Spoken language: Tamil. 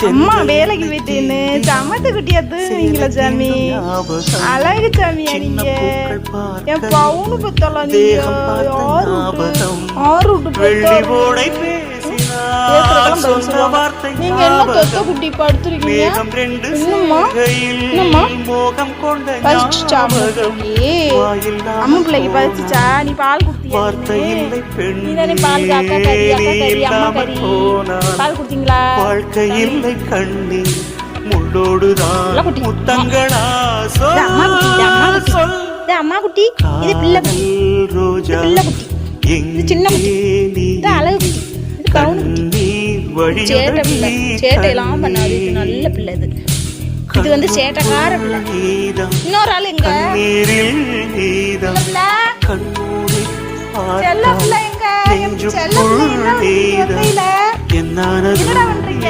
அம்மா வேலைக்கு போயிட்டேன்னு சமத்து குட்டியா தூங்குவீங்களா சாமி? அழகு சாமியா நீங்க? என் பவுனு பத்தலாம் நீங்க? ஆறு விட்டு நீங்க என்ன தொத்த குட்டி படுத்துருக்கீங்க? இன்னும்மா அம்மா பிள்ளைக்கு பதிச்சுச்சா? நீ பால் குடுத்தியா? நீ தானே பால் அக்கா கறி அக்கா கறி அம்மா கறி பால் குடுத்தீங்களா? வாழ்க்கையில்லை கண்ணீர் முள்ளோடுதான் முத்தங்களா அம்மா குட்டி. இது பிள்ளை குட்டி, பிள்ளை குட்டி, இது சின்ன குட்டி, இது அழகு குட்டி, இது கவுனு குட்டி. சேட்டை பிள்ளை, சேட்டையெல்லாம் பண்ணாது. இது நல்ல பிள்ளை. இது வந்து சேட்டைக்கார பிள்ளை. இன்னொரு ஆள் எங்க செல்ல பிள்ளை எங்க? செல்ல பிள்ளை என்ன பண்றீங்க?